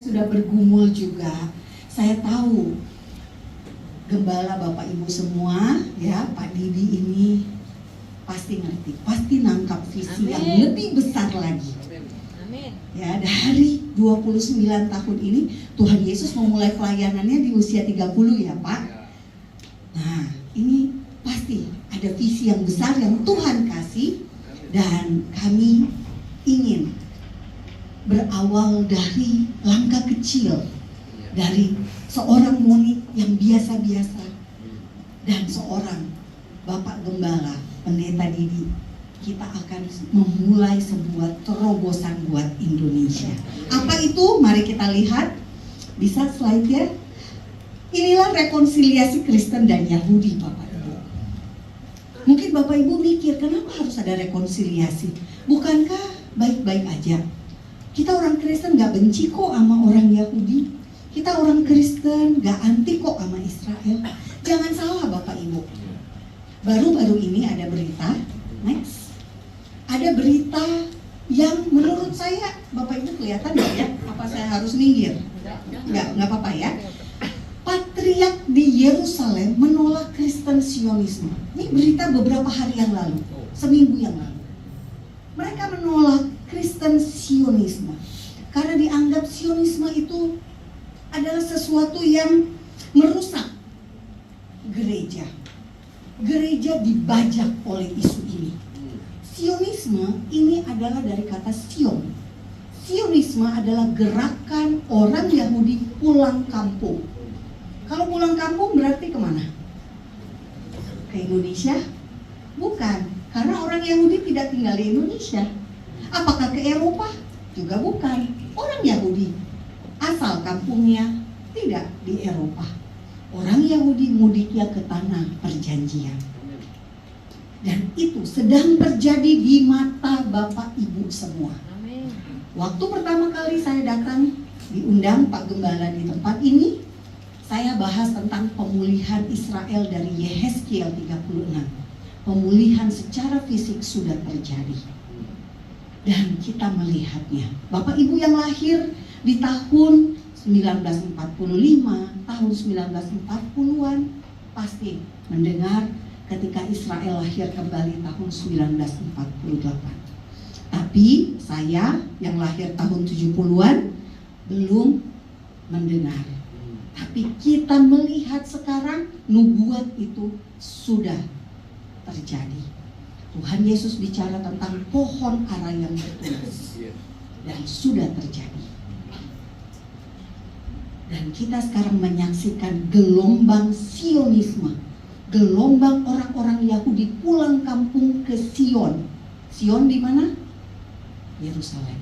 sudah bergumul juga. Saya tahu gembala Bapak Ibu semua, ya, Pak Didi ini pasti ngerti, pasti nangkap visi yang lebih besar lagi. Amin. Ya, dari 29 tahun ini Tuhan Yesus memulai pelayanannya di usia 30 ya, Pak. Nah, ini pasti ada visi yang besar yang Tuhan kasih, dan kami ingin berawal dari langkah kecil, dari seorang Monik yang biasa-biasa dan seorang Bapak Gembala, Pendeta Didi. Kita akan memulai sebuah terobosan buat Indonesia. Apa itu? Mari kita lihat. Bisa slide ya. Inilah rekonsiliasi Kristen dan Yahudi, Bapak Ibu. Mungkin Bapak Ibu mikir, kenapa harus ada rekonsiliasi? Bukankah baik-baik aja? Kita orang Kristen gak benci kok sama orang Yahudi. Kita orang Kristen gak anti kok sama Israel. Jangan salah Bapak Ibu. Baru-baru ini ada berita, next. Ada berita yang menurut saya, Bapak Ibu kelihatan gak ya? Apa saya harus minggir? Nggak apa-apa ya. Patriark di Yerusalem menolak Kristen Sionisme. Ini berita beberapa hari yang lalu, seminggu yang lalu. Mereka menolak Kristen Sionisme karena dianggap Sionisme itu adalah sesuatu yang merusak gereja. Gereja dibajak oleh isu ini. Sionisme ini adalah dari kata Sion. Sionisme adalah gerakan orang Yahudi pulang kampung. Kalau pulang kampung berarti kemana? Ke Indonesia? Bukan, karena orang Yahudi tidak tinggal di Indonesia. Apakah ke Eropa? Juga bukan. Orang Yahudi asal kampungnya tidak di Eropa. Orang Yahudi mudiknya ke tanah perjanjian. Dan itu sedang terjadi di mata Bapak Ibu semua. Amin. Waktu pertama kali saya datang, diundang Pak Gembala di tempat ini, saya bahas tentang pemulihan Israel dari Yehezkiel 36. Pemulihan secara fisik sudah terjadi. Dan kita melihatnya. Bapak Ibu yang lahir di tahun 1945, tahun 1940-an pasti mendengar ketika Israel lahir kembali tahun 1948. Tapi saya yang lahir tahun 70-an belum mendengar. Tapi kita melihat sekarang nubuat itu sudah terjadi. Tuhan Yesus bicara tentang pohon ara yang bertunas dan sudah terjadi. Dan kita sekarang menyaksikan gelombang Sionisme, gelombang orang-orang Yahudi pulang kampung ke Sion. Sion di mana? Yerusalem.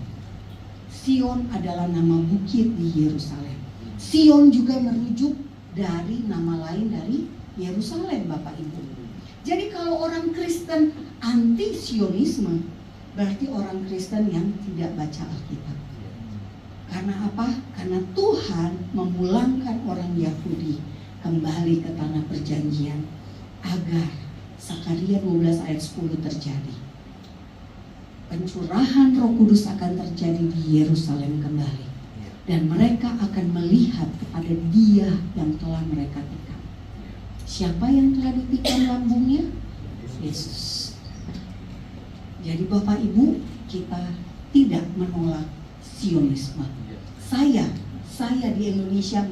Sion adalah nama bukit di Yerusalem. Sion juga merujuk dari nama lain dari Yerusalem, Bapak Ibu. Jadi kalau orang Kristen anti Sionisme, berarti orang Kristen yang tidak baca Alkitab. Karena apa? Karena Tuhan memulangkan orang Yahudi kembali ke tanah perjanjian agar Sakaria 12 ayat 10 terjadi. Pencurahan Roh Kudus akan terjadi di Yerusalem kembali. Dan mereka akan melihat kepada Dia yang telah mereka tikam. Siapa yang telah ditikam lambungnya? Yesus. Jadi Bapak Ibu, kita tidak menolak Sionisme. Saya di Indonesia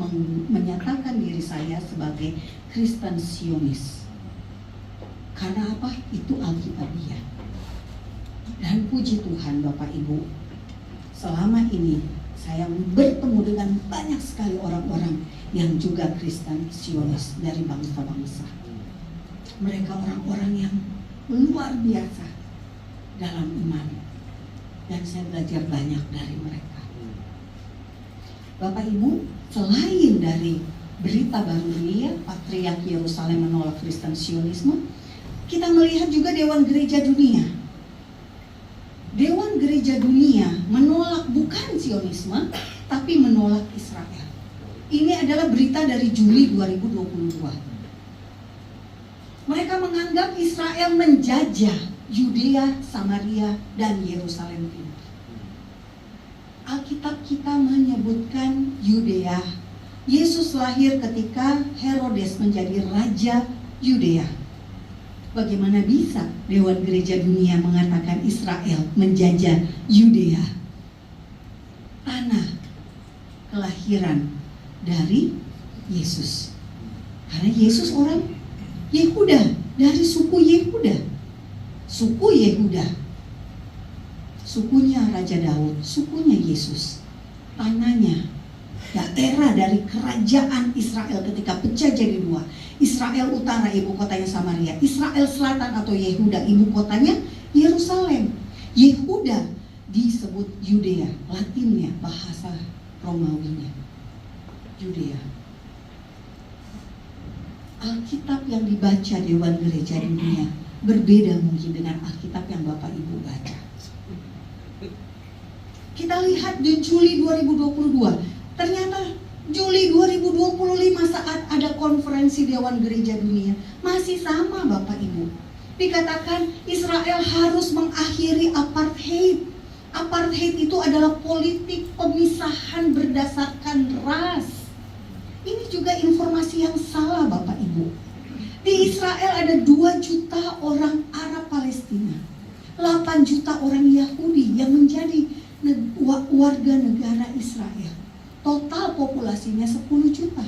menyatakan diri saya sebagai Kristen Sionis. Karena apa? Itu Alkitabiah. Dan puji Tuhan Bapak Ibu, selama ini saya bertemu dengan banyak sekali orang-orang yang juga Kristen Sionis dari bangsa-bangsa. Mereka orang-orang yang luar biasa dalam iman. Dan saya belajar banyak dari mereka. Bapak Ibu, selain dari berita baru ini ya, Patriark Yerusalem menolak Kristen Sionisme, kita melihat juga Dewan Gereja Dunia. Dewan Gereja Dunia menolak bukan Sionisme, tapi menolak Israel. Ini adalah berita dari Juli 2022. Mereka menganggap Israel menjajah Yudea, Samaria, dan Yerusalem Timur. Alkitab kita menyebutkan Yudea. Yesus lahir ketika Herodes menjadi raja Yudea. Bagaimana bisa Dewan Gereja Dunia mengatakan Israel menjajah Yudea? Tanah kelahiran dari Yesus. Karena Yesus orang Yehuda, dari suku Yehuda. Suku Yehuda. Sukunya Raja Daud, sukunya Yesus. Tanahnya, daerah dari kerajaan Israel ketika pecah jadi dua. Israel utara ibu kotanya Samaria, Israel selatan atau Yehuda ibu kotanya Yerusalem. Yehuda disebut Yudea, Latinnya, bahasa Romawinya Yudea. Alkitab yang dibaca Dewan Gereja Dunia berbeda mungkin dengan Alkitab yang Bapak Ibu baca. Kita lihat di Juli 2022, ternyata Juli 2025 saat ada konferensi Dewan Gereja Dunia masih sama Bapak Ibu. Dikatakan Israel harus mengakhiri apartheid. Apartheid itu adalah politik pemisahan berdasarkan ras. Ini juga informasi yang salah Bapak Ibu. Di Israel ada 2 juta orang Arab Palestina, 8 juta orang Yahudi yang menjadi warga negara Israel. Total populasinya 10 juta.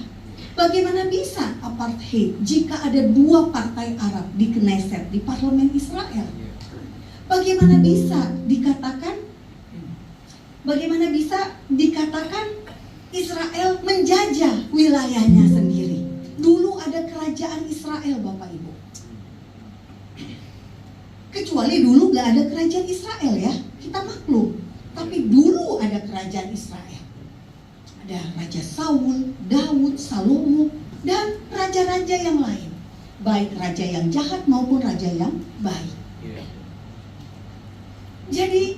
Bagaimana bisa apartheid jika ada 2 partai Arab di Knesset, di parlemen Israel? Bagaimana bisa dikatakan Israel menjajah wilayahnya sendiri? Dulu ada kerajaan Israel Bapak Ibu. Kecuali dulu gak ada kerajaan Israel ya, kita maklum. Tapi dulu ada kerajaan Israel. Ada Raja Saul, Daud, Salomo, dan raja-raja yang lain. Baik raja yang jahat maupun raja yang baik. Jadi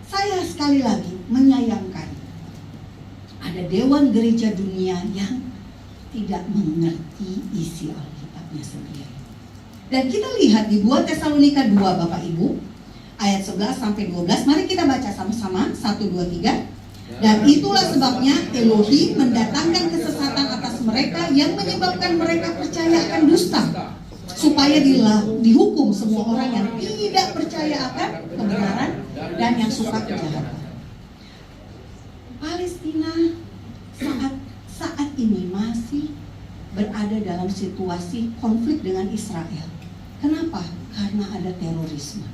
saya sekali lagi menyayangkan ada Dewan Gereja Dunia yang tidak mengerti isi Alkitabnya sendiri. Dan kita lihat di 2 Tesalonika 2 Bapak Ibu, ayat 11 sampai 12, mari kita baca sama-sama, 1, 2, 3. Dan itulah sebabnya Elohim mendatangkan kesesatan atas mereka yang menyebabkan mereka percaya akan dusta, supaya dihukum semua orang yang tidak percaya akan kebenaran dan yang suka kejahatan. Palestina saat ini masih berada dalam situasi konflik dengan Israel. Kenapa? Karena ada terorisme,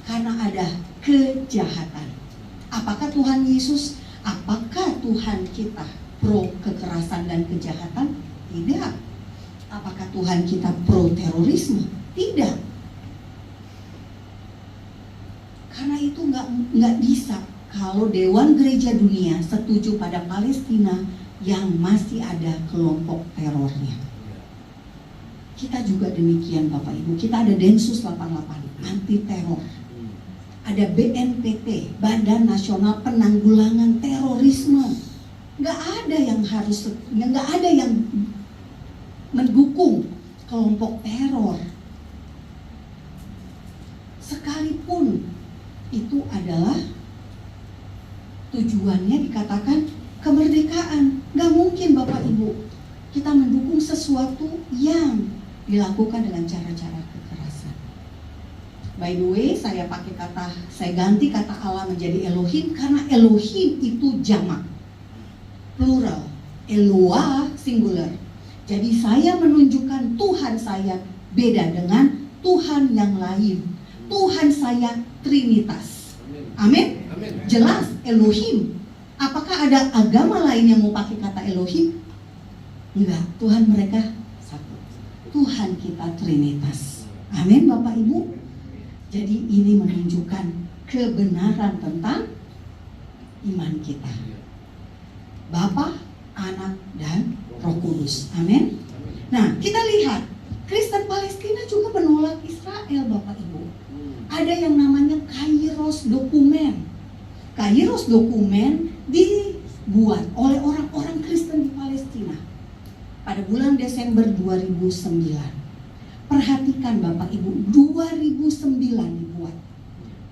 karena ada kejahatan. Apakah Tuhan Yesus, apakah Tuhan kita pro kekerasan dan kejahatan? Tidak. Apakah Tuhan kita pro terorisme? Tidak. Karena itu nggak bisa kalau Dewan Gereja Dunia setuju pada Palestina yang masih ada kelompok terornya. Kita juga demikian Bapak Ibu. Kita ada Densus 88 anti teror. Ada BNPT, Badan Nasional Penanggulangan Terorisme. Nggak ada yang mendukung kelompok teror. Sekalipun itu adalah tujuannya dikatakan kemerdekaan. Nggak mungkin Bapak Ibu kita mendukung sesuatu yang dilakukan dengan cara-cara kekerasan. By the way, saya ganti kata Allah menjadi Elohim karena Elohim itu jamak, plural, Eloah singular. Jadi saya menunjukkan Tuhan saya beda dengan Tuhan yang lain. Tuhan saya Trinitas. Amin. Jelas Elohim. Apakah ada agama lain yang mau pakai kata Elohim? Enggak, Tuhan mereka satu. Tuhan kita Trinitas. Amin Bapak Ibu. Jadi ini menunjukkan kebenaran tentang iman kita. Bapa, Anak, dan Roh Kudus. Amin. Nah, kita lihat Kristen Palestina juga menolak Israel Bapak Ibu. Ada yang namanya Kairos Dokumen. Kairos Dokumen dibuat oleh orang-orang Kristen di Palestina pada bulan Desember 2009. Perhatikan Bapak Ibu, 2009 dibuat.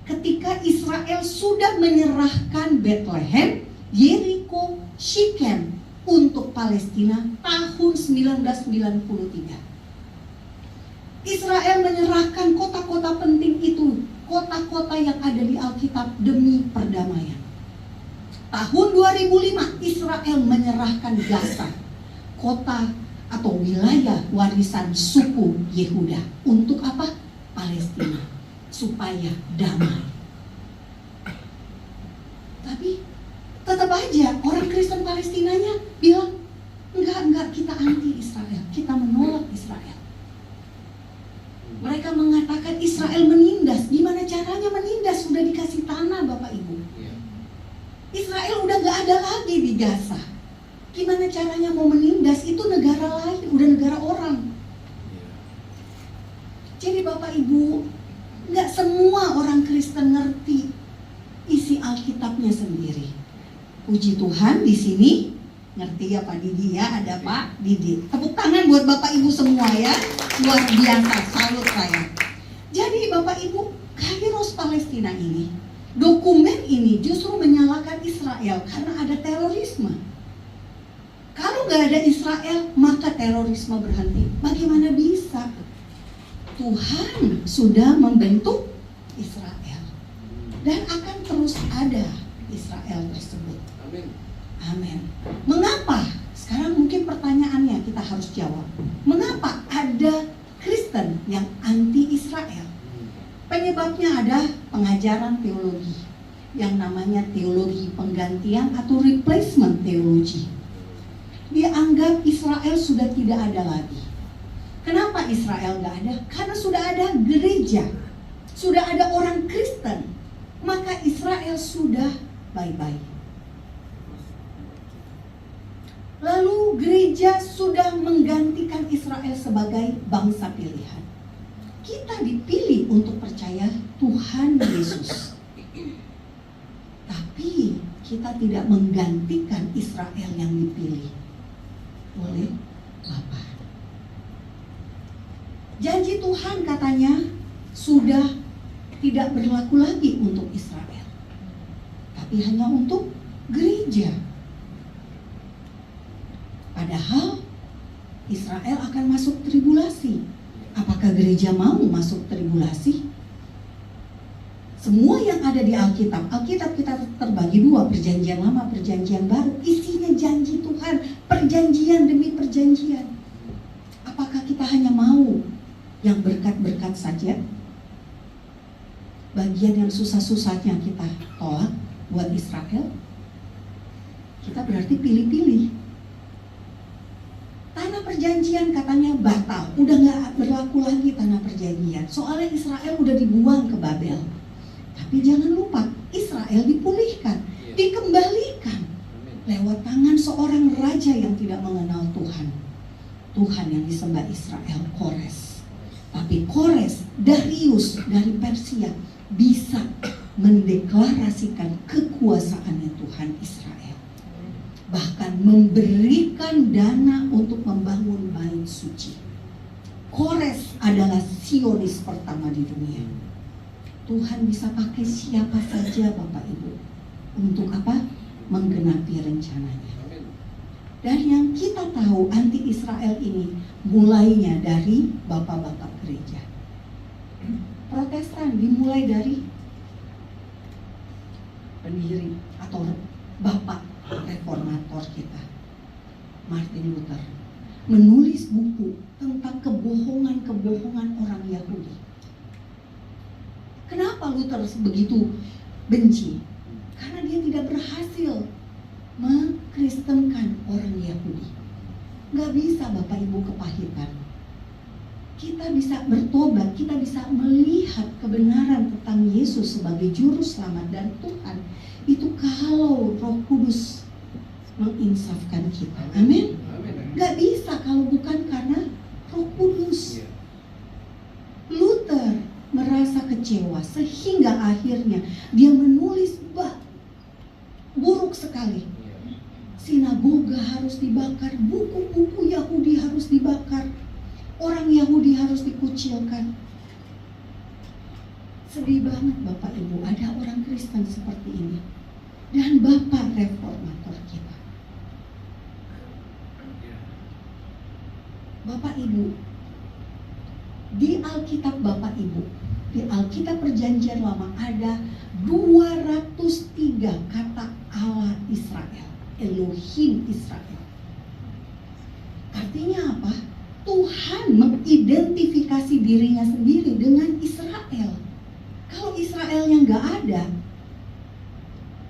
ketika Israel sudah menyerahkan Bethlehem, Yeriko, Shikem untuk Palestina tahun 1993. Israel menyerahkan kota-kota penting itu, kota-kota yang ada di Alkitab demi perdamaian. Tahun 2005 Israel menyerahkan Gaza, kota atau wilayah warisan suku Yehuda, untuk apa? Palestina, supaya damai. Tapi tetap aja orang Kristen Palestinanya bilang, enggak, kita anti Israel, kita menolak Israel. Mereka mengatakan Israel menindas. Gimana caranya menindas? Sudah dikasih tanah Bapak Ibu. Israel udah gak ada lagi di Gaza. Gimana caranya mau menindas? Itu negara lain, udah negara orang. Jadi Bapak Ibu, gak semua orang Kristen ngerti isi Alkitabnya sendiri. Puji Tuhan di sini ngerti ya Pak Didi ya, ada Pak Didi. Tepuk tangan buat Bapak Ibu semua ya, luar biasa, salut saya. Jadi Bapak Ibu, Kairos Palestina ini, dokumen ini justru menyalahkan Israel karena ada terorisme. Kalau nggak ada Israel, maka terorisme berhenti. Bagaimana bisa? Tuhan sudah membentuk Israel dan akan terus ada Israel tersebut. Amin. Mengapa? Sekarang mungkin pertanyaannya kita harus jawab. Mengapa ada Kristen yang anti Israel? Penyebabnya ada pengajaran teologi yang namanya teologi penggantian atau replacement theology. Dianggap Israel sudah tidak ada lagi. Kenapa Israel nggak ada? Karena sudah ada gereja, sudah ada orang Kristen, maka Israel sudah bye-bye. Lalu gereja sudah menggantikan Israel sebagai bangsa pilihan. Kita dipilih untuk percaya Tuhan Yesus, tapi kita tidak menggantikan Israel yang dipilih oleh Bapa. Janji Tuhan katanya sudah tidak berlaku lagi untuk Israel, tapi hanya untuk gereja. Padahal Israel akan masuk tribulasi. Apakah gereja mau masuk tribulasi? Semua yang ada di Alkitab kita terbagi dua, perjanjian lama, perjanjian baru. Isinya janji Tuhan, perjanjian demi perjanjian. Apakah kita hanya mau yang berkat-berkat saja? Bagian yang susah-susahnya kita tolak buat Israel? Kita berarti pilih-pilih. Tanah perjanjian katanya batal, udah gak berlaku lagi tanah perjanjian. Soalnya Israel udah dibuang ke Babel. Tapi jangan lupa, Israel dipulihkan, dikembalikan lewat tangan seorang raja yang tidak mengenal Tuhan. Tuhan yang disembah Israel, Kores. Tapi Kores, Darius dari Persia, bisa mendeklarasikan kekuasaannya Tuhan Israel. Bahkan memberikan dana untuk membangun bait suci. Kores adalah Zionis pertama di dunia. Tuhan bisa pakai siapa saja Bapak Ibu. Untuk apa? Menggenapi rencananya. Dan yang kita tahu anti Israel ini mulainya dari bapak-bapak gereja. Protestan dimulai dari pendiri atau bapak reformator kita, Martin Luther, menulis buku tentang kebohongan-kebohongan orang Yahudi. Kenapa Luther begitu benci? Karena dia tidak berhasil mengkristenkan orang Yahudi. Gak bisa Bapak Ibu kepahitan. Kita bisa bertobat, kita bisa melihat kebenaran tentang Yesus sebagai juru selamat dan Tuhan. Itu kalau Roh Kudus menginsafkan kita. Amin. Gak bisa kalau bukan karena Roh Kudus. Luther merasa kecewa sehingga akhirnya dia menulis buruk sekali. Sinagoga harus dibakar, buku-buku Yahudi harus dibakar, orang Yahudi harus dikucilkan. Sedih banget Bapak Ibu, ada orang Kristen seperti ini. Dan Bapak reformator kita. Bapak Ibu, di Alkitab Bapak Ibu, di Alkitab Perjanjian Lama ada 203 kata Allah Israel, Elohim Israel. Artinya apa? Tuhan mengidentifikasi dirinya sendiri dengan Israel. Kalau Israelnya nggak ada,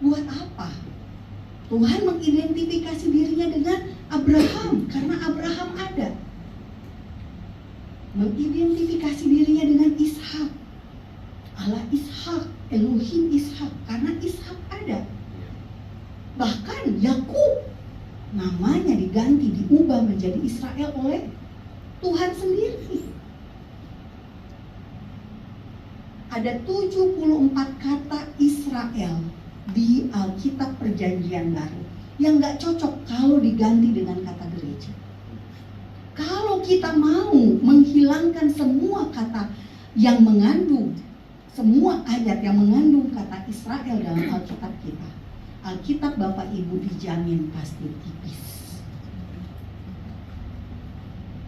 buat apa? Tuhan mengidentifikasi dirinya dengan Abraham, karena Abraham ada. Mengidentifikasi dirinya dengan Ishak, Allah Ishak, Elohim Ishak, karena Ishak ada. Bahkan Yakub namanya diganti, diubah menjadi Israel oleh Tuhan sendiri. Ada 74 kata Israel di Alkitab Perjanjian Baru yang gak cocok kalau diganti dengan kata gereja. Kalau kita mau menghilangkan semua kata yang mengandung, semua ayat yang mengandung kata Israel dalam Alkitab kita, Alkitab Bapak Ibu dijamin pasti tipis.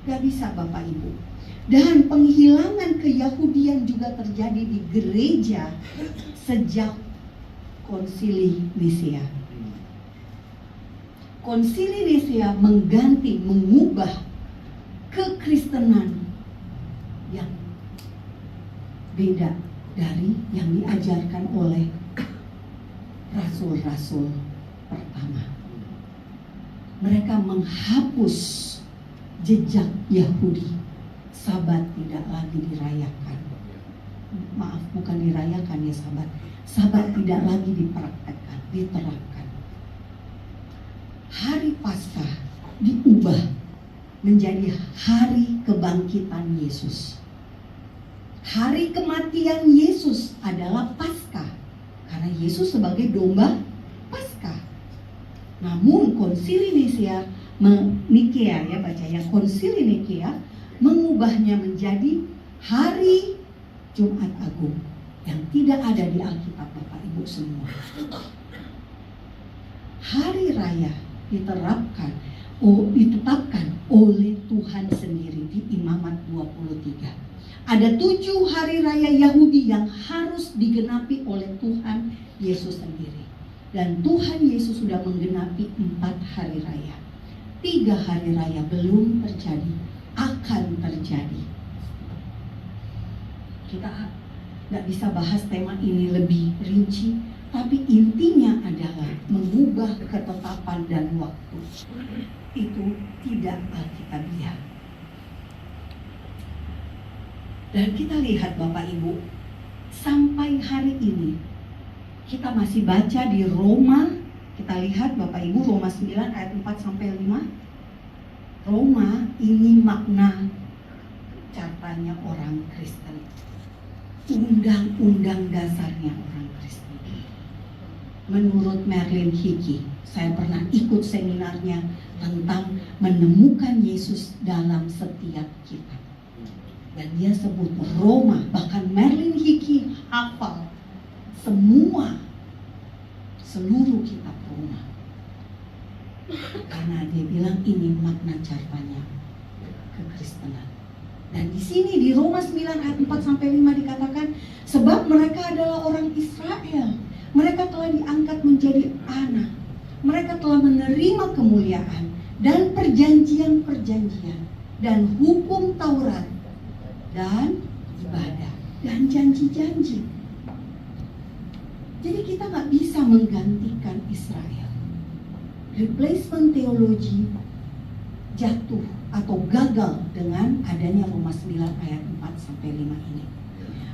Gak bisa Bapak Ibu. Dan penghilangan keyahudian juga terjadi di gereja sejak Konsili Nisea. Konsili Nisea mengganti, mengubah kekristenan yang beda dari yang diajarkan oleh rasul-rasul pertama. Mereka menghapus jejak Yahudi. Sabat tidak lagi dirayakan. Maaf, bukan dirayakan ya sabat. Sabat tidak lagi dipraktekkan, diterapkan. Hari Paskah diubah menjadi hari kebangkitan Yesus. Hari kematian Yesus adalah Paskah, karena Yesus sebagai domba Paskah. Namun Konsili Nikea ya bacanya, Konsili Nikea mengubahnya menjadi hari Jumat Agung yang tidak ada di Alkitab Bapak Ibu semua. Hari raya ditetapkan oleh Tuhan sendiri di Imamat 23. Ada 7 hari raya Yahudi yang harus digenapi oleh Tuhan Yesus sendiri. Dan Tuhan Yesus sudah menggenapi 4 hari raya. 3 hari raya belum terjadi, akan terjadi. Kita nggak bisa bahas tema ini lebih rinci, tapi intinya adalah mengubah ketetapan dan waktu. Itu tidak alkitabiah. Dan kita lihat Bapak Ibu, sampai hari ini kita masih baca di Roma. Kita lihat Bapak Ibu, Roma 9 ayat 4-5. Roma ini makna cartanya orang Kristen, undang-undang dasarnya orang Kristen. Menurut Merlin Hickey, saya pernah ikut seminarnya tentang menemukan Yesus dalam setiap kitab. Dan dia sebut Roma, bahkan Merlin Hickey hafal seluruh kitab Roma. Karena dia bilang ini makna cartanya kekristenan. Dan di sini di Roma 9 ayat 4-5 dikatakan, sebab mereka adalah orang Israel. Mereka telah diangkat menjadi anak. Mereka telah menerima kemuliaan dan perjanjian-perjanjian dan hukum Taurat dan ibadah dan janji-janji. Jadi kita nggak bisa menggantikan Israel. Replacement teologi jatuh atau gagal dengan adanya Roma 9 ayat 4-5 ini.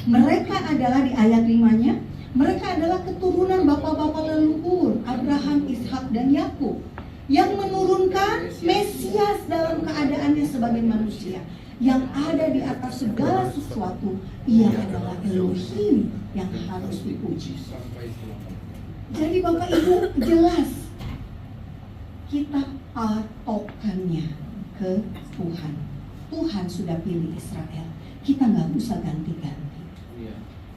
Mereka adalah di ayat 5-nya, mereka adalah keturunan bapak-bapak leluhur Abraham, Ishak dan Yakub yang menurunkan Mesias dalam keadaannya sebagai manusia yang ada di atas segala sesuatu. Ia adalah Elohim yang harus dipuji. Jadi Bapak Ibu jelas kita patokannya ke Tuhan. Tuhan sudah pilih Israel. Kita nggak usah ganti-ganti.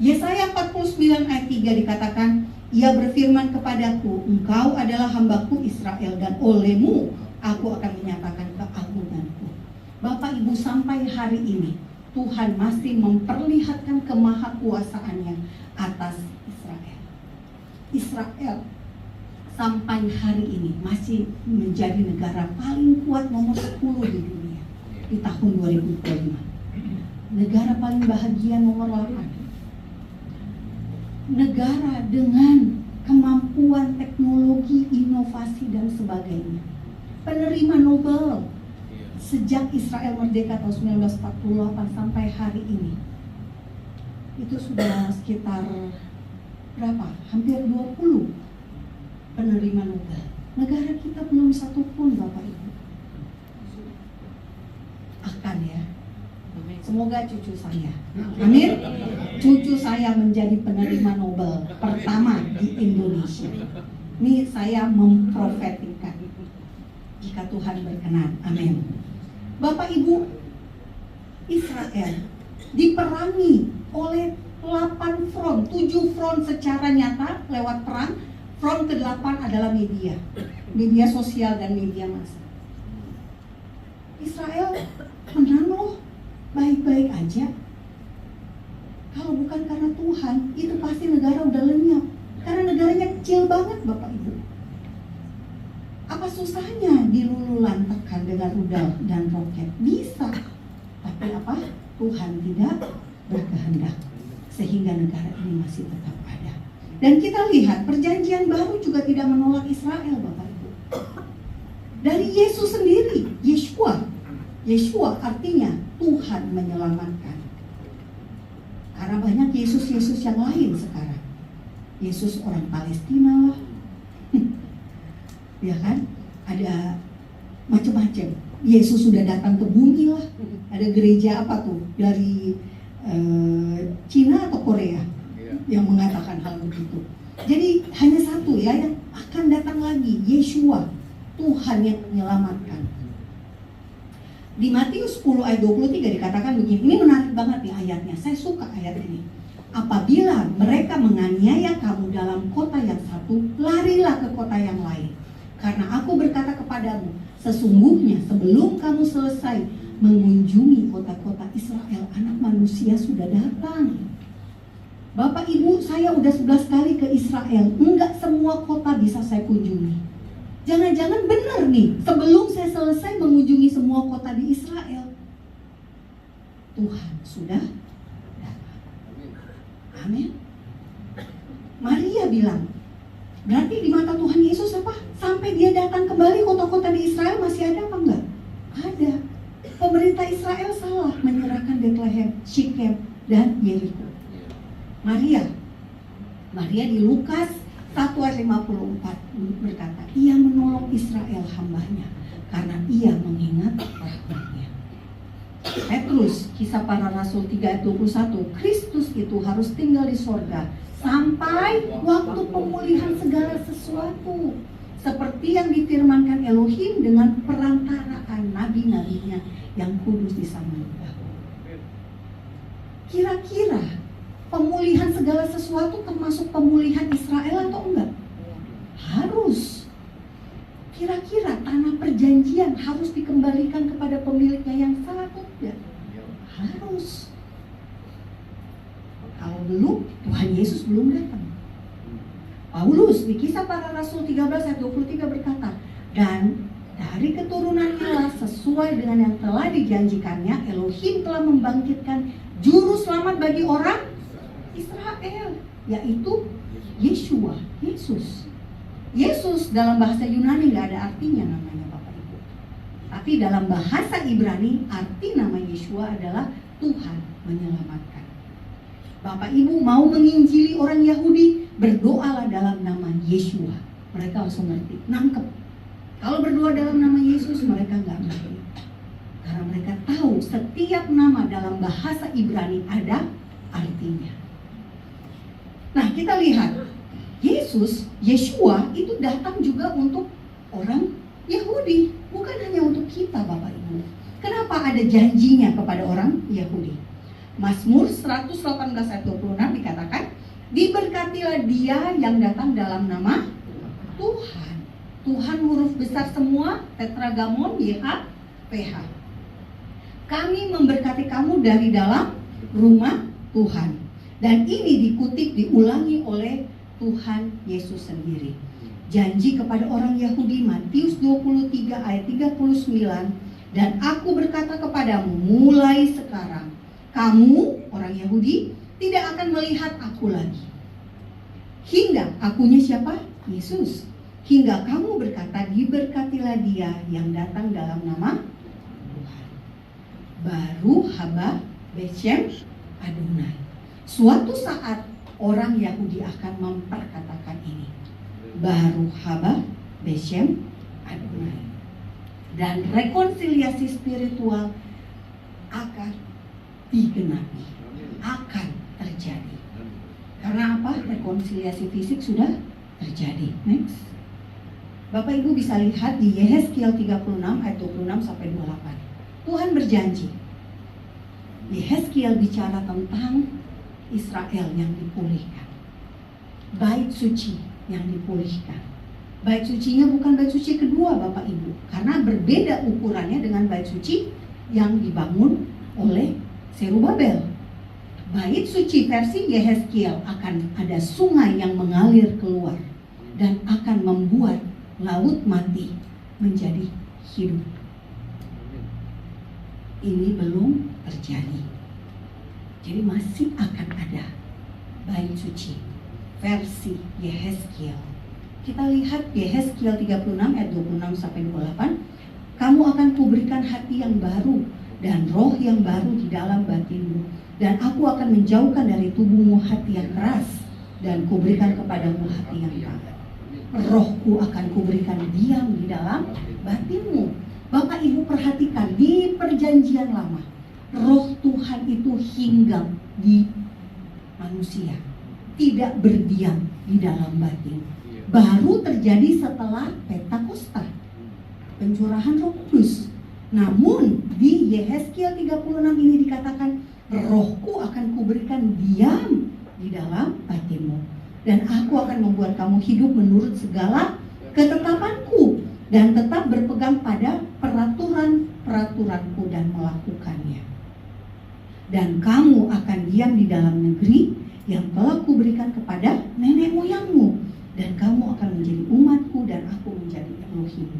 Yesaya 49 ayat 3 dikatakan, Ia berfirman kepadaku, engkau adalah hambaku Israel, dan olehmu aku akan menyatakan keagunganku. Bapak Ibu, sampai hari ini Tuhan masih memperlihatkan kemahakuasaannya atas Israel. Israel sampai hari ini masih menjadi negara paling kuat nomor 10 di dunia di tahun 2025. Negara paling bahagia nomor 8. Negara dengan kemampuan teknologi, inovasi dan sebagainya. Penerima Nobel sejak Israel merdeka tahun 1948 sampai hari ini. Itu sudah sekitar berapa? Hampir 20 penerima Nobel. Negara kita belum satu pun, Bapak Ibu. Akan ya. Semoga cucu saya, amin, cucu saya menjadi penerima Nobel pertama di Indonesia. Ini saya memprofetikan jika Tuhan berkenan, amin. Bapak Ibu, Israel diperangi oleh 8 front, 7 front secara nyata lewat perang. Front ke-8 adalah media sosial dan media massa. Israel menang loh, baik-baik aja. Kalau bukan karena Tuhan, itu pasti negara udah lenyap. Karena negaranya kecil banget, Bapak Ibu. Apa susahnya dilululantakkan dengan rudal dan roket? Bisa. Tapi apa? Tuhan tidak berkehendak, sehingga negara ini masih tetap ada. Dan kita lihat perjanjian baru juga tidak menolak Israel, Bapak Ibu. Dari Yesus sendiri, Yeshua artinya Tuhan menyelamatkan. Karena banyak Yesus yang lain sekarang. Yesus orang Palestina lah. Ya kan? Ada macam-macam. Yesus sudah datang ke bumi lah. Ada gereja apa tuh? Dari Cina atau Korea yang mengatakan hal begitu. Jadi hanya satu ya yang akan datang lagi, Yeshua, Tuhan yang menyelamatkan. Di Matius 10 ayat 23 dikatakan begini, ini menarik banget nih ayatnya, saya suka ayat ini. Apabila mereka menganiaya kamu dalam kota yang satu, larilah ke kota yang lain. Karena aku berkata kepadamu, sesungguhnya sebelum kamu selesai mengunjungi kota-kota Israel, anak manusia sudah datang. Bapak Ibu, saya udah 11 kali ke Israel, enggak semua kota bisa saya kunjungi. Jangan-jangan benar nih, sebelum saya selesai mengunjungi semua kota di Israel, Tuhan sudah datang. Amin. Maria bilang, berarti di mata Tuhan Yesus apa? Sampai dia datang kembali kota-kota di Israel masih ada apa enggak? Ada. Pemerintah Israel salah menyerahkan Bethlehem, Shechem, dan Yeriko. Maria di Lukas 1 ayat 54 berkata, ia menolong Israel hambanya karena ia mengingat rahmatnya. Petrus, Kisah Para Rasul 3 ayat 21, Kristus itu harus tinggal di sorga sampai waktu pemulihan segala sesuatu, seperti yang difirmankan Elohim dengan perantaraan nabi-nabinya yang kudus di zaman dahulu. Kira-kira pemulihan segala sesuatu termasuk pemulihan Israel atau enggak? Harus. Kira-kira tanah perjanjian harus dikembalikan kepada pemiliknya yang salah atau enggak? Harus. Kalau belum, Tuhan Yesus belum datang. Paulus di Kisah Para Rasul 13 ayat 23 berkata, dan dari keturunannya lah sesuai dengan yang telah dijanjikannya, Elohim telah membangkitkan juru selamat bagi orang Israel, yaitu Yeshua, Yesus. Yesus dalam bahasa Yunani nggak ada artinya namanya Bapak Ibu. Tapi dalam bahasa Ibrani arti nama Yeshua adalah Tuhan menyelamatkan. Bapak Ibu mau menginjili orang Yahudi, berdoalah dalam nama Yeshua. Mereka langsung ngerti, nangkep. Kalau berdoa dalam nama Yesus mereka nggak ngerti. Karena mereka tahu setiap nama dalam bahasa Ibrani ada artinya. Nah, kita lihat Yesus, Yeshua itu datang juga untuk orang Yahudi, bukan hanya untuk kita Bapak Ibu. Kenapa ada janjinya kepada orang Yahudi? Mazmur 118 ayat 26 dikatakan, diberkatilah dia yang datang dalam nama Tuhan. Tuhan huruf besar semua, tetragamon, YHWH. Kami memberkati kamu dari dalam rumah Tuhan. Dan ini dikutip, diulangi oleh Tuhan Yesus sendiri. Janji kepada orang Yahudi, Matius 23 ayat 39, dan aku berkata kepadamu, mulai sekarang kamu, orang Yahudi, tidak akan melihat aku lagi. Hingga, akunya siapa? Yesus. Hingga kamu berkata, diberkatilah dia yang datang dalam nama Tuhan. Baru haba Beshem Adonai. Suatu saat orang Yahudi akan memperkatakan ini. Baru haba Beshem Adonai. Dan rekonsiliasi spiritual akan digenapi, akan terjadi. Karena apa? Rekonsiliasi fisik sudah terjadi. Next. Bapak Ibu bisa lihat di Yehezkiel 36 ayat 26 sampai 28. Tuhan berjanji. Yehezkiel bicara tentang Israel yang dipulihkan, bait suci yang dipulihkan. Bait sucinya bukan bait suci kedua Bapak Ibu, karena berbeda ukurannya dengan bait suci yang dibangun oleh Zerubabel. Bait suci versi Yehezkiel akan ada sungai yang mengalir keluar dan akan membuat laut mati menjadi hidup. Ini belum terjadi. Jadi masih akan ada bait suci versi Yehezkiel. Kita lihat Yehezkiel 36 ayat 26 sampai 28. Kamu akan kuberikan hati yang baru dan roh yang baru di dalam batinmu, dan aku akan menjauhkan dari tubuhmu hati yang keras dan kuberikan kepadamu hati yang taat. Rohku akan kuberikan diam di dalam batinmu. Bapak Ibu perhatikan, di perjanjian lama roh Tuhan itu hinggap di manusia, tidak berdiam di dalam batin. Baru terjadi setelah Pentakosta, pencurahan Roh Kudus. Namun di Yehezkiel 36 ini dikatakan, rohku akan kuberikan diam di dalam batinmu, dan aku akan membuat kamu hidup menurut segala ketetapanku dan tetap berpegang pada peraturan-peraturanku dan melakukannya. Dan kamu akan diam di dalam negeri yang telah kuberikan kepada nenek moyangmu, dan kamu akan menjadi umatku dan aku menjadi Elohimmu.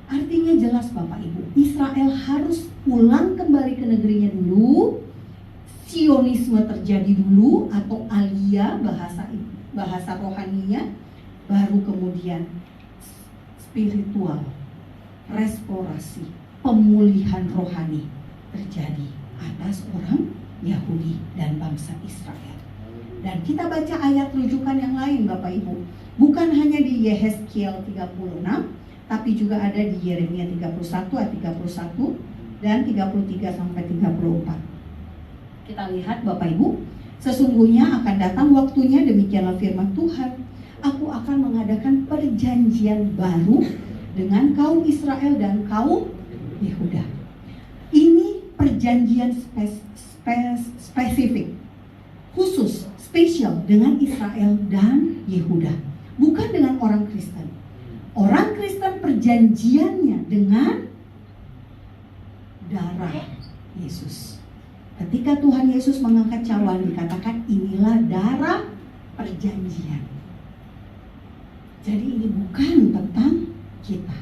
Artinya jelas Bapak Ibu, Israel harus pulang kembali ke negerinya dulu, Sionisme terjadi dulu atau alia bahasa rohaninya, baru kemudian spiritual, restorasi, pemulihan rohani terjadi atas orang Yahudi dan bangsa Israel. Dan kita baca ayat rujukan yang lain Bapak Ibu, bukan hanya di Yehezkiel 36, tapi juga ada di Yeremia 31 ayat 31 dan 33 sampai 34. Kita lihat Bapak Ibu, sesungguhnya akan datang waktunya, demikianlah firman Tuhan, aku akan mengadakan perjanjian baru dengan kaum Israel dan kaum Yehuda. Ini perjanjian spesifik, khusus, spesial dengan Israel dan Yehuda, bukan dengan orang Kristen. Orang Kristen perjanjiannya dengan darah Yesus. Ketika Tuhan Yesus mengangkat cawan, dikatakan inilah darah perjanjian. Jadi ini bukan tentang kita.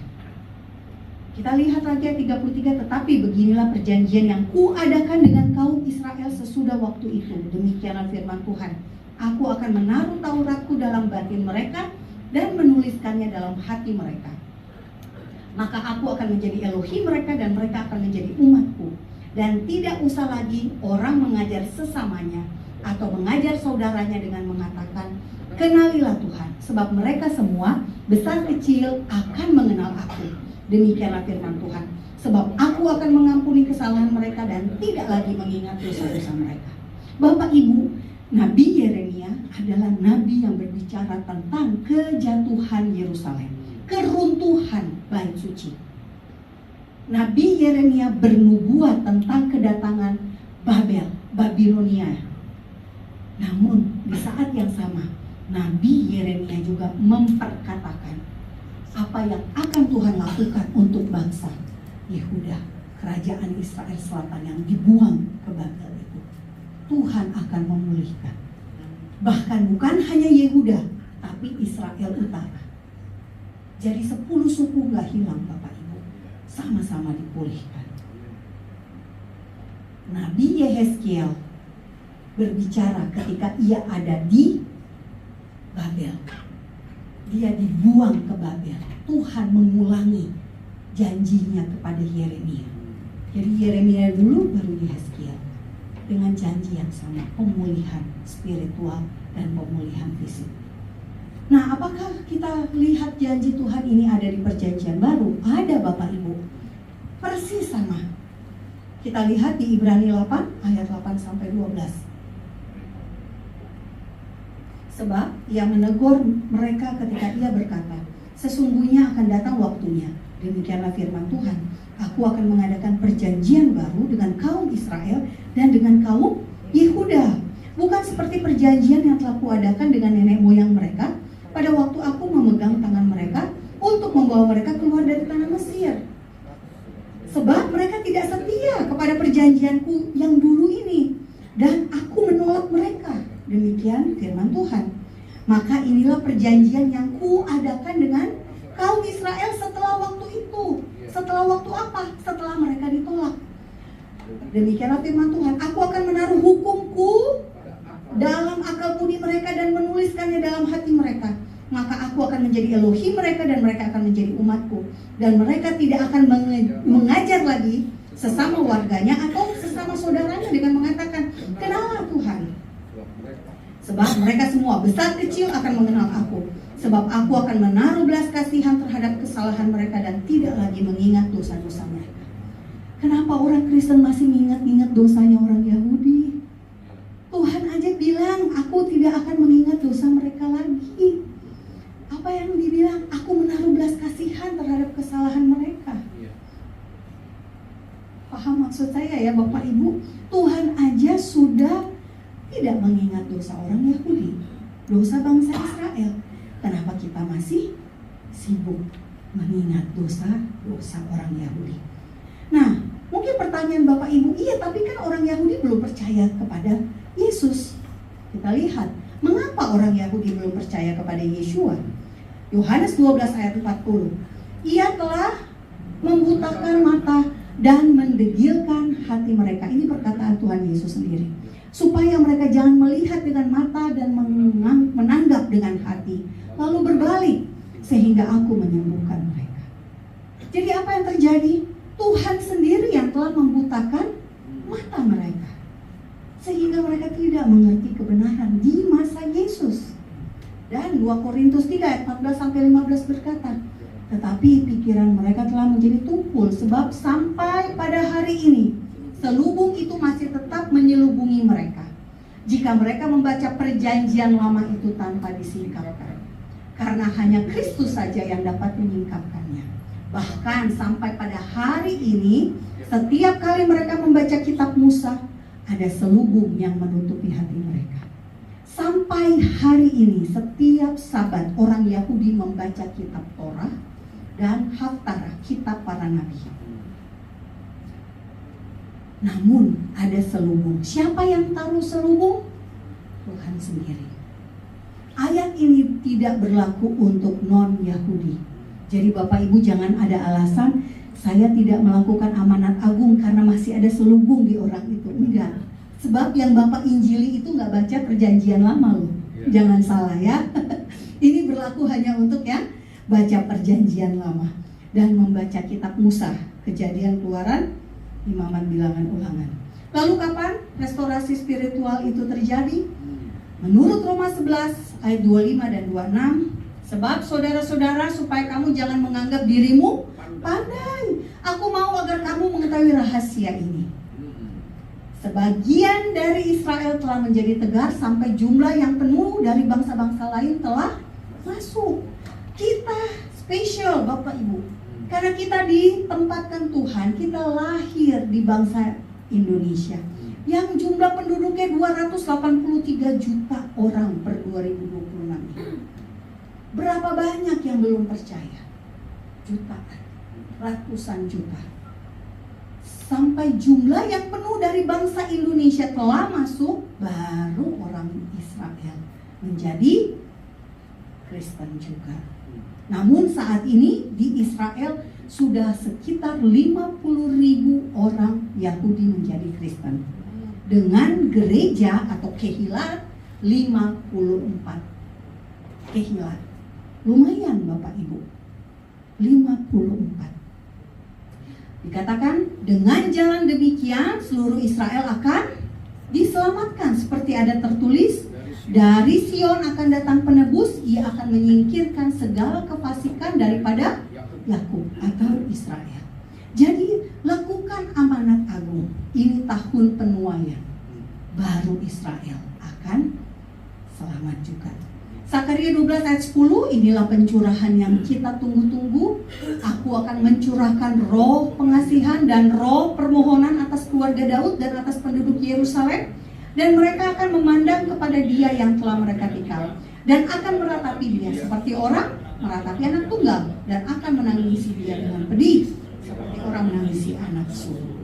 Kita lihat lagi ayat 33, tetapi beginilah perjanjian yang kuadakan dengan kaum Israel sesudah waktu itu. Demikianlah firman Tuhan. Aku akan menaruh Tauratku dalam batin mereka dan menuliskannya dalam hati mereka. Maka aku akan menjadi Elohim mereka dan mereka akan menjadi umatku. Dan tidak usah lagi orang mengajar sesamanya atau mengajar saudaranya dengan mengatakan, kenalilah Tuhan, sebab mereka semua besar kecil akan mengenal aku. Demikianlah firman Tuhan, sebab aku akan mengampuni kesalahan mereka dan tidak lagi mengingat dosa-dosa mereka. Bapak Ibu, Nabi Yeremia adalah nabi yang berbicara tentang kejatuhan Yerusalem, keruntuhan bait suci. Nabi Yeremia bernubuat tentang kedatangan Babel, Babilonia. Namun di saat yang sama Nabi Yeremia juga memperkatakan apa yang akan Tuhan lakukan untuk bangsa Yehuda, kerajaan Israel Selatan yang dibuang ke Babel itu. Tuhan akan memulihkan. Bahkan bukan hanya Yehuda, tapi Israel Utara. Jadi 10 suku gak hilang Bapak Ibu, sama-sama dipulihkan. Nabi Yehezkiel berbicara ketika ia ada di Babel. Dia dibuang ke Babel. Tuhan mengulangi janjinya kepada Yeremia. Jadi Yeremia dulu baru Yehezkiel, dengan janji yang sama, pemulihan spiritual dan pemulihan fisik. Nah, apakah kita lihat janji Tuhan ini ada di perjanjian baru? Ada Bapak Ibu, persis sama. Kita lihat di Ibrani 8 ayat 8 sampai 12. Sebab ia menegur mereka ketika ia berkata, sesungguhnya akan datang waktunya, demikianlah firman Tuhan, aku akan mengadakan perjanjian baru dengan kaum Israel dan dengan kaum Yehuda. Bukan seperti perjanjian yang telah kuadakan dengan nenek moyang mereka pada waktu aku memegang tangan mereka untuk membawa mereka keluar dari tanah Mesir. Sebab mereka tidak setia kepada perjanjianku yang dulu ini, dan aku menolak mereka. Demikian firman Tuhan. Maka inilah perjanjian yang kuadakan dengan kaum Israel setelah waktu itu. Setelah waktu apa? Setelah mereka ditolak. Demikianlah firman Tuhan. Aku akan menaruh hukumku dalam akal budi mereka dan menuliskannya dalam hati mereka. Maka aku akan menjadi Elohim mereka dan mereka akan menjadi umatku. Dan mereka tidak akan mengajar lagi sesama warganya atau sesama saudaranya dengan mengatakan, kenalah Tuhan. Sebab mereka semua besar kecil akan mengenal aku. Sebab aku akan menaruh belas kasihan terhadap kesalahan mereka dan tidak lagi mengingat dosa-dosa mereka. Kenapa orang Kristen masih mengingat-ingat dosanya orang Yahudi? Tuhan aja bilang, aku tidak akan mengingat dosa mereka lagi. Apa yang dibilang? Aku menaruh belas kasihan terhadap kesalahan mereka. Paham maksud saya ya Bapak Ibu? Tuhan aja sudah tidak mengingat dosa orang Yahudi, dosa bangsa Israel. Kenapa kita masih sibuk mengingat dosa orang Yahudi? Nah, mungkin pertanyaan Bapak Ibu, iya tapi kan orang Yahudi belum percaya kepada Yesus. Kita lihat, mengapa orang Yahudi belum percaya kepada Yeshua? Yohanes 12 ayat 40. Ia telah membutakan mata dan mendegilkan hati mereka. Ini perkataan Tuhan Yesus sendiri. Supaya mereka jangan melihat dengan mata dan menanggap dengan hati, lalu berbalik, sehingga aku menyembuhkan mereka. Jadi apa yang terjadi? Tuhan sendiri yang telah membutakan mata mereka, sehingga mereka tidak mengerti kebenaran di masa Yesus. Dan 2 Korintus 3 ayat 14-15 berkata, tetapi pikiran mereka telah menjadi tumpul, sebab sampai pada hari ini selubung itu masih tetap menyelubungi mereka, jika mereka membaca perjanjian lama itu tanpa disingkapkan. Karena hanya Kristus saja yang dapat menyingkapkannya. Bahkan sampai pada hari ini, setiap kali mereka membaca kitab Musa, ada selubung yang menutupi hati mereka. Sampai hari ini, setiap Sabat orang Yahudi membaca kitab Torah dan Haftarah, kitab para nabi. Namun ada selubung. Siapa yang taruh selubung? Tuhan sendiri. Ayat ini tidak berlaku untuk non-Yahudi. Jadi Bapak Ibu jangan ada alasan saya tidak melakukan amanat agung karena masih ada selubung di orang itu. Enggak. Sebab yang Bapak Injili itu nggak baca perjanjian lama loh. Jangan salah ya. Ini berlaku hanya untuk yang baca perjanjian lama dan membaca kitab Musa, Kejadian, Keluaran, Imaman, Bilangan, Ulangan. Lalu kapan restorasi spiritual itu terjadi? Menurut Roma 11 ayat 25 dan 26, sebab saudara-saudara supaya kamu jangan menganggap dirimu pandai, aku mau agar kamu mengetahui rahasia ini. Sebagian dari Israel telah menjadi tegar sampai jumlah yang penuh dari bangsa-bangsa lain telah masuk. Kita spesial Bapak Ibu, karena kita ditempatkan Tuhan, kita lahir di bangsa Indonesia. yang jumlah penduduknya 283 juta orang per 2026. Berapa banyak yang belum percaya? Jutaan, ratusan juta. Sampai jumlah yang penuh dari bangsa Indonesia telah masuk, baru orang Israel menjadi Kristen juga. Namun saat ini di Israel sudah sekitar 50.000 orang Yahudi menjadi Kristen, dengan gereja atau kehilat 54 kehilat. Lumayan Bapak Ibu, 54. Dikatakan dengan jalan demikian seluruh Israel akan diselamatkan, seperti ada tertulis, dari Sion akan datang penebus, ia akan menyingkirkan segala kefasikan daripada Yakub atau Israel. Jadi lakukan amanat agung. Ini tahun penuaian, baru Israel akan selamat juga. Sakaria 12 ayat 10, inilah pencurahan yang kita tunggu-tunggu. Aku akan mencurahkan roh pengasihan dan roh permohonan atas keluarga Daud dan atas penduduk Yerusalem, dan mereka akan memandang kepada dia yang telah mereka tikal, dan akan meratapi dia seperti orang meratapi anak tunggal, dan akan menangisi dia dengan pedih seperti orang menangisi anak sulung.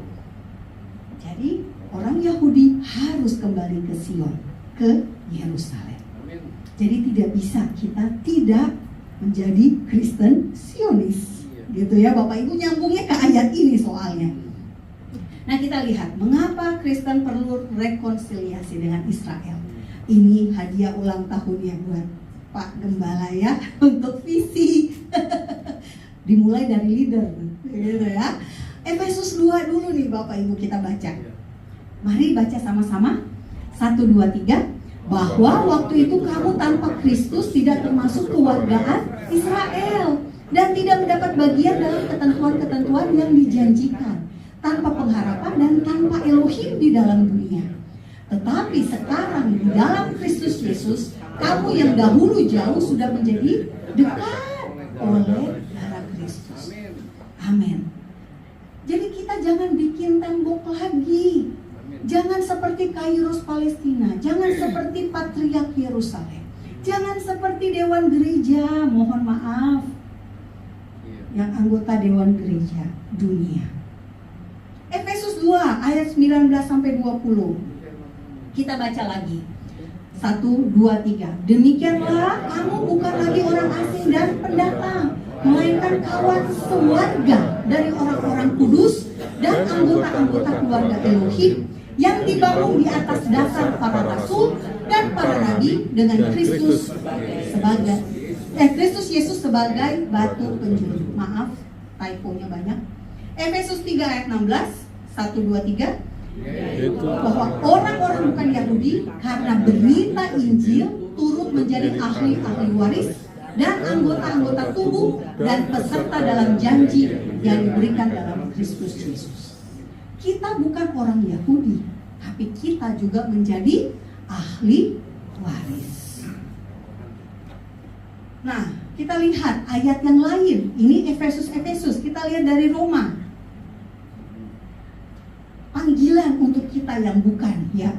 Jadi orang Yahudi harus kembali ke Sion, ke Yerusalem. Jadi tidak bisa kita tidak menjadi Kristen Zionis, gitu ya Bapak Ibu. Nyambungnya ke ayat ini soalnya. Nah, kita lihat mengapa Kristen perlu rekonsiliasi dengan Israel. Ini hadiah ulang tahunnya buat Pak Gembala ya, untuk visi. Dimulai dari leader, gitu ya. Efesus 2 dulu nih Bapak Ibu, kita baca. Mari baca sama-sama. 1, 2, 3. Bahwa waktu itu kamu tanpa Kristus tidak termasuk kewargaan Israel, dan tidak mendapat bagian dalam ketentuan-ketentuan yang dijanjikan, tanpa pengharapan dan tanpa Elohim di dalam dunia. Tetapi sekarang di dalam Kristus Yesus, kamu yang dahulu jauh sudah menjadi dekat oleh darah Kristus. Amin. Jadi kita jangan bikin tembok lagi. Jangan seperti Kairos Palestina, jangan seperti Patriark Yerusalem, jangan seperti Dewan Gereja, mohon maaf, yang anggota Dewan Gereja Dunia. Efesus 2 ayat 19-20. Kita baca lagi. 1, 2, 3. Demikianlah kamu bukan lagi orang asing dan pendatang, melainkan kawan sewarga dari orang-orang kudus dan anggota-anggota keluarga Elohim, yang dibangun di atas dasar para rasul dan para nabi, dengan Kristus sebagai Kristus Yesus sebagai batu penjuru. Maaf, typonya banyak. Efesus 3 ayat 16, 1, 2, 3. Bahwa orang-orang bukan Yahudi karena berita Injil turut menjadi ahli-ahli waris dan anggota-anggota tubuh dan peserta dalam janji yang diberikan dalam Kristus Yesus. Kita bukan orang Yahudi, tapi kita juga menjadi ahli waris. Nah, kita lihat ayat yang lain. Ini Efesus. Kita lihat dari Roma. Panggilan untuk kita yang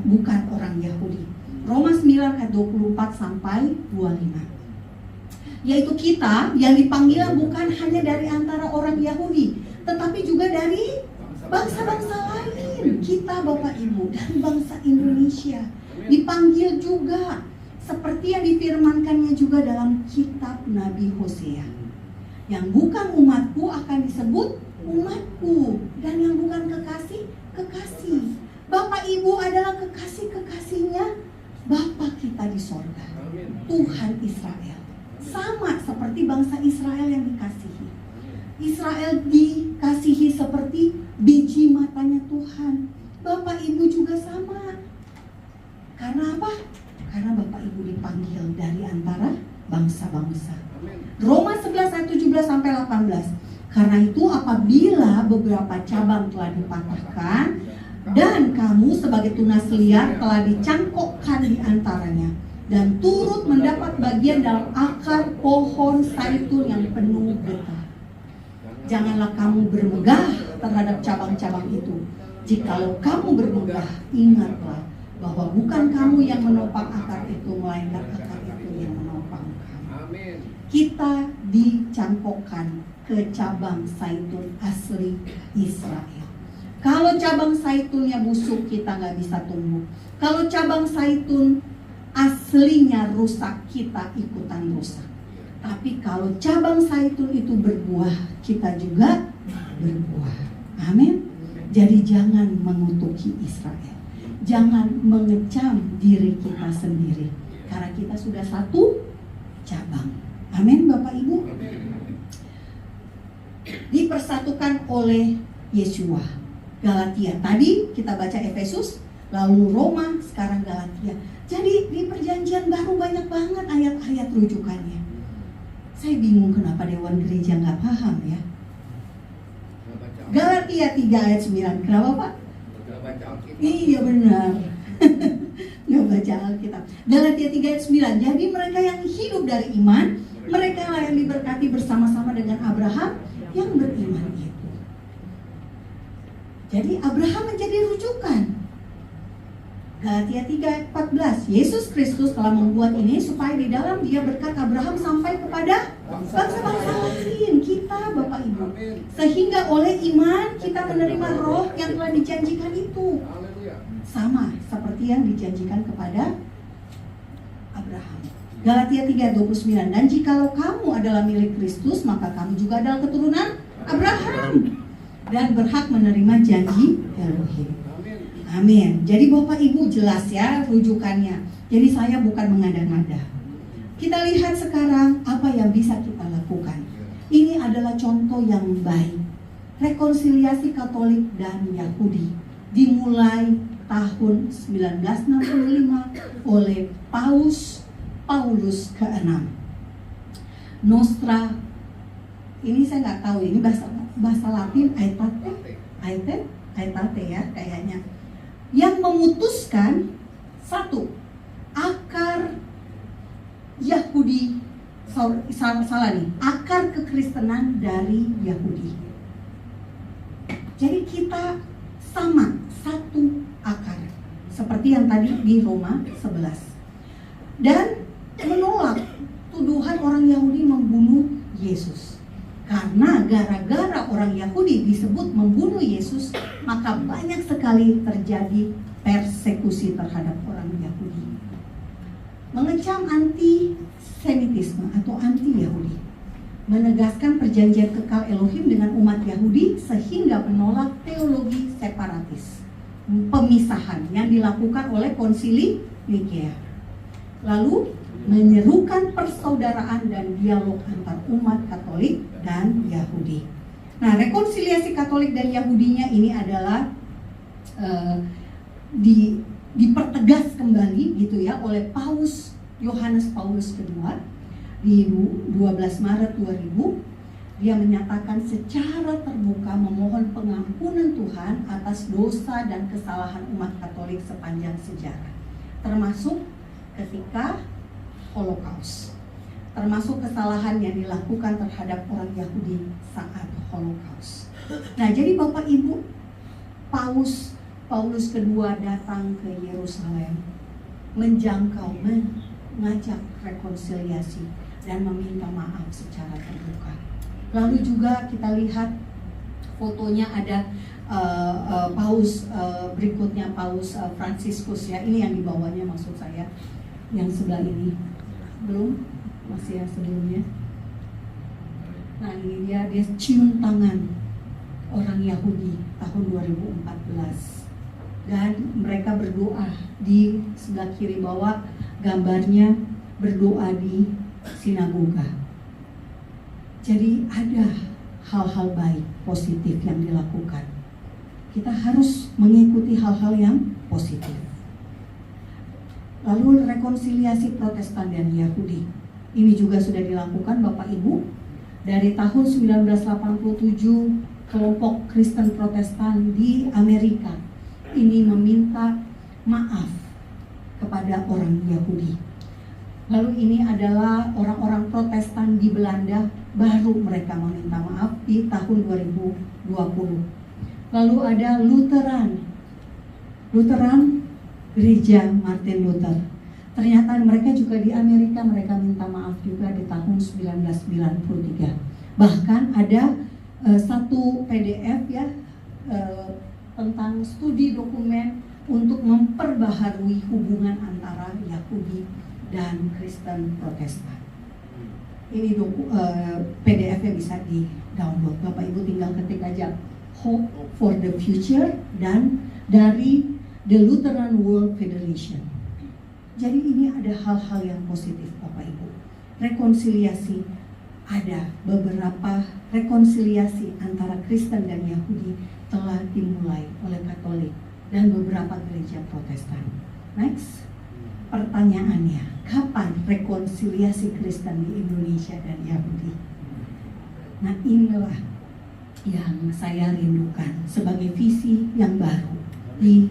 bukan orang Yahudi. Roma 9 ayat 24 sampai 25. Yaitu kita yang dipanggil bukan hanya dari antara orang Yahudi, tetapi juga dari bangsa-bangsa lain. Kita Bapak Ibu dari bangsa Indonesia dipanggil juga, seperti yang difirmankannya juga dalam kitab Nabi Hosea. Yang bukan umatku akan disebut umatku, dan yang bukan kekasih, kekasih. Bapak Ibu adalah kekasih-kekasihnya Bapa kita di sorga, Tuhan Israel. Sama seperti bangsa Israel yang dikasihi. Israel dikasihi seperti biji matanya Tuhan. Bapak Ibu juga sama. Karena apa? Karena Bapak Ibu dipanggil dari antara bangsa-bangsa. Roma 11 ayat 17 sampai 18. Karena itu apabila beberapa cabang telah dipatahkan dan kamu sebagai tunas liar telah dicangkokkan di antaranya dan turut mendapat bagian dalam akar pohon zaitun yang penuh getah, janganlah kamu bermegah terhadap cabang-cabang itu, Jikalau kamu bermegah, ingatlah bahwa bukan kamu yang menopang akar itu, melainkan akar itu yang menopang kamu. Kita dicangkokkan ke cabang zaitun asli Israel. Kalau cabang zaitunnya busuk, kita nggak bisa tumbuh. Kalau cabang zaitun aslinya rusak, kita ikutan rusak. Tapi kalau cabang zaitun itu berbuah, kita juga berbuah. Amin. Jadi jangan mengutuki Israel. Jangan mengecam diri kita sendiri. Karena kita sudah satu cabang. Amin Bapak Ibu. Dipersatukan oleh Yesua. Galatia. Tadi kita baca Efesus, lalu Roma, sekarang Galatia. Jadi di perjanjian baru banyak banget ayat-ayat rujukannya. Saya bingung kenapa Dewan Gereja nggak paham ya. Galatia 3 ayat 9. Kenapa Pak? Iya benar. Nggak baca Alkitab. Galatia 3 ayat 9. Jadi mereka yang hidup dari iman, mereka lah yang diberkati bersama-sama dengan Abraham yang beriman itu. Jadi Abraham menjadi rujukan. Galatia 3:14, Yesus Kristus telah membuat ini supaya di dalam Dia berkat Abraham sampai kepada bangsa-bangsa lain, kita Bapak Ibu. Sehingga oleh iman kita menerima roh yang telah dijanjikan itu. Sama seperti yang dijanjikan kepada Abraham. Galatia 3:29, dan jikalau kamu adalah milik Kristus, maka kamu juga adalah keturunan Abraham dan berhak menerima janji Elohim. Amin. Jadi Bapak Ibu jelas ya rujukannya. Jadi saya bukan mengada-ngada. Kita lihat sekarang apa yang bisa kita lakukan. Ini adalah contoh yang baik. Rekonsiliasi Katolik dan Yahudi dimulai tahun 1965 oleh Paulus ke-6. Nostra, ini saya nggak tahu ini bahasa Latin, Aetate ya kayaknya. Yang memutuskan satu, akar Yahudi, salah nih, akar kekristenan dari Yahudi. Jadi kita sama, satu akar, seperti yang tadi di Roma 11. Dan menolak tuduhan orang Yahudi membunuh Yesus. Karena gara-gara orang Yahudi disebut membunuh Yesus, maka banyak sekali terjadi persekusi terhadap orang Yahudi. Mengecam anti-Semitisme atau anti-Yahudi. Menegaskan perjanjian kekal Elohim dengan umat Yahudi sehingga menolak teologi separatis. Pemisahan yang dilakukan oleh konsili Nikea. Lalu menyerukan persaudaraan dan dialog antar umat Katolik dan Yahudi. Nah, rekonsiliasi Katolik dan Yahudinya ini adalah dipertegas kembali gitu ya oleh Yohanes Paulus kedua di 12 Maret 2000. Dia menyatakan secara terbuka memohon pengampunan Tuhan atas dosa dan kesalahan umat Katolik sepanjang sejarah, termasuk ketika Holocaust, termasuk kesalahan yang dilakukan terhadap orang Yahudi saat Holocaust. Nah, jadi Bapak Ibu, Paulus kedua datang ke Yerusalem, menjangkau, mengajak rekonsiliasi dan meminta maaf secara terbuka. Lalu juga kita lihat fotonya ada Paus berikutnya, Paus Fransiskus ya, ini yang dibawanya maksud saya, yang sebelah ini. Belum, masih yang sebelumnya. Nah ini dia cium tangan orang Yahudi tahun 2014 dan mereka berdoa. Di sebelah kiri bawah gambarnya berdoa di sinagoga. Jadi ada hal-hal baik positif yang dilakukan. Kita harus mengikuti hal-hal yang positif. Lalu rekonsiliasi Protestan dan Yahudi. Ini juga sudah dilakukan Bapak Ibu. Dari tahun 1987 kelompok Kristen Protestan di Amerika ini meminta maaf kepada orang Yahudi. Lalu ini adalah orang-orang Protestan di Belanda, baru mereka meminta maaf di tahun 2020. Lalu ada Lutheran Gereja Martin Luther. Ternyata mereka juga di Amerika, mereka minta maaf juga di tahun 1993. Bahkan ada satu PDF ya tentang studi dokumen untuk memperbaharui hubungan antara Yahudi dan Kristen Protestan. Ini PDF yang bisa di-download. Bapak Ibu tinggal ketik aja Hope for the Future dan dari The Lutheran World Federation. Jadi ini ada hal-hal yang positif Bapak Ibu. Rekonsiliasi, ada beberapa rekonsiliasi antara Kristen dan Yahudi telah dimulai oleh Katolik dan beberapa gereja Protestan. Next, pertanyaannya, kapan rekonsiliasi Kristen di Indonesia dan Yahudi? Nah inilah yang saya rindukan sebagai visi yang baru di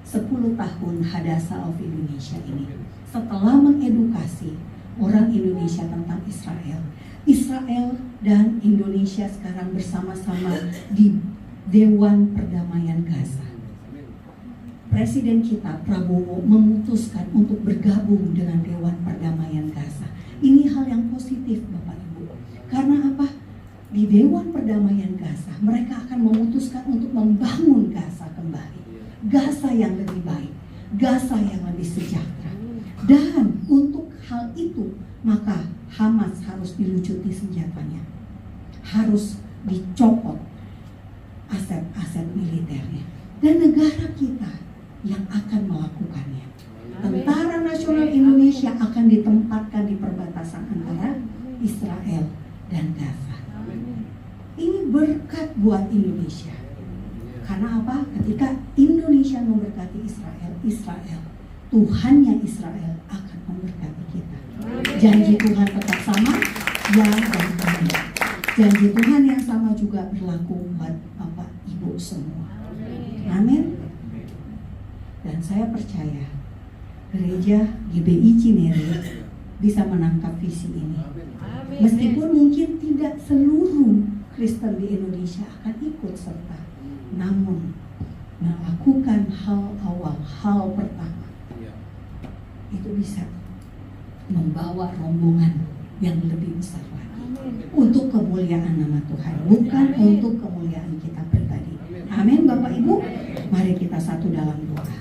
10 tahun Hadassah of Indonesia ini. Setelah mengedukasi orang Indonesia tentang Israel dan Indonesia sekarang bersama-sama di Dewan Perdamaian Gaza. Presiden kita Prabowo memutuskan untuk bergabung dengan Dewan Perdamaian Gaza. Ini hal yang positif Bapak Ibu. Karena apa? Di Dewan Perdamaian Gaza mereka akan memutuskan untuk membangun Gaza kembali. Gaza yang lebih baik, Gaza yang lebih sejahtera. Dan untuk hal itu maka Hamas harus dilucuti senjatanya, harus dicopot aset-aset militernya, dan negara kita yang akan melakukannya. Tentara Nasional Indonesia akan ditempatkan di perbatasan antara Israel dan Gaza. Ini berkat buat Indonesia. Karena apa? Ketika Indonesia memberkati Israel, Tuhannya Israel akan memberkati kita. Janji Tuhan tetap sama, ya dan amin. Janji Tuhan yang sama juga berlaku buat Bapak Ibu semua. Amin. Dan saya percaya gereja GBI Cinere bisa menangkap visi ini. Meskipun mungkin tidak seluruh Kristen di Indonesia akan ikut serta, namun melakukan hal awal, hal pertama itu bisa membawa rombongan yang lebih besar lagi untuk kemuliaan nama Tuhan, bukan untuk kemuliaan kita pribadi. Amin Bapak Ibu. Mari kita satu dalam doa.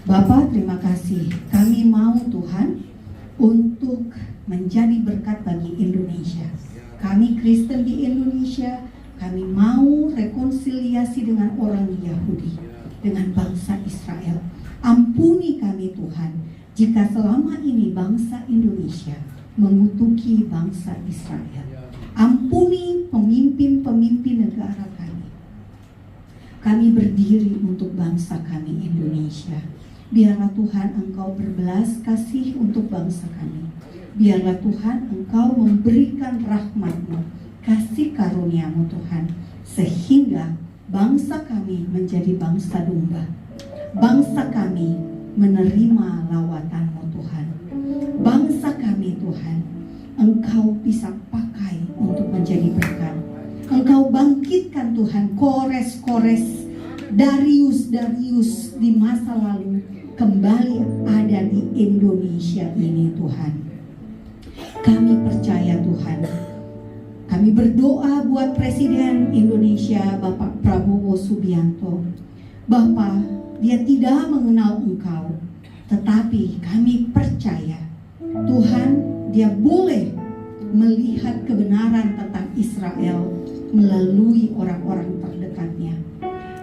Bapa, terima kasih. Kami mau Tuhan untuk menjadi berkat bagi Indonesia. Kami Kristen di Indonesia, kami mau rekonsiliasi dengan orang Yahudi, dengan bangsa Israel. Ampuni kami Tuhan, jika selama ini bangsa Indonesia mengutuki bangsa Israel. Ampuni pemimpin-pemimpin negara kami. Kami berdiri untuk bangsa kami Indonesia. Biarlah Tuhan Engkau berbelas kasih untuk bangsa kami. Biarlah Tuhan Engkau memberikan rahmat-Mu, kasih karunia-Mu Tuhan, sehingga bangsa kami menjadi bangsa domba. Bangsa kami menerima lawatan-Mu Tuhan. Bangsa kami Tuhan, Engkau bisa pakai untuk menjadi berkat. Engkau bangkitkan Tuhan Kores-Kores, Darius di masa lalu kembali ada di Indonesia ini Tuhan. Kami percaya Tuhan. Kami berdoa buat Presiden Indonesia Bapak Prabowo Subianto. Bapak, dia tidak mengenal Engkau, tetapi kami percaya Tuhan, dia boleh melihat kebenaran tentang Israel melalui orang-orang terdekatnya.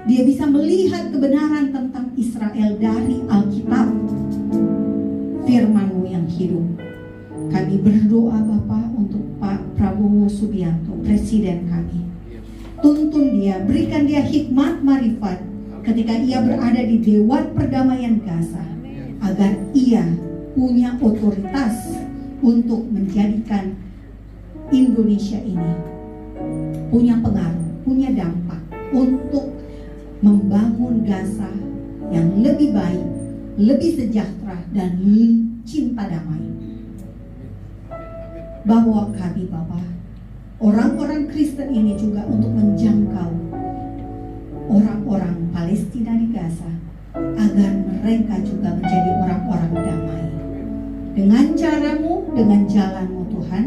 Dia bisa melihat kebenaran tentang Israel dari Alkitab, firman-Mu yang hidup. Kami berdoa Bapa untuk Pak Prabowo Subianto, Presiden kami. Tuntun dia, berikan dia hikmat marifat ketika ia berada di Dewan Perdamaian Gaza, agar ia punya otoritas untuk menjadikan Indonesia ini punya pengaruh, punya dampak untuk membangun Gaza yang lebih baik, lebih sejahtera, dan cinta damai. Bawa kami Bapak, orang-orang Kristen ini juga untuk menjangkau orang-orang Palestina di Gaza, agar mereka juga menjadi orang-orang damai. Dengan caramu, dengan jalanmu Tuhan,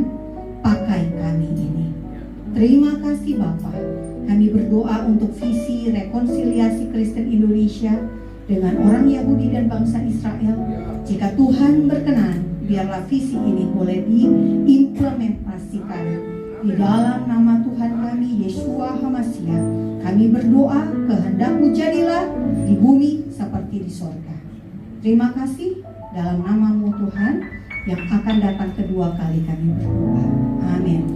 pakai kami ini. Terima kasih Bapa. Kami berdoa untuk visi rekonsiliasi Kristen Indonesia dengan orang Yahudi dan bangsa Israel. Jika Tuhan berkenan, biarlah visi ini boleh diimplementasikan. Di dalam nama Tuhan kami, Yeshua HaMashiach, kami berdoa, kehendak-Mu jadilah di bumi seperti di sorga. Terima kasih, dalam nama-Mu Tuhan, yang akan datang kedua kali kami berdoa. Amin.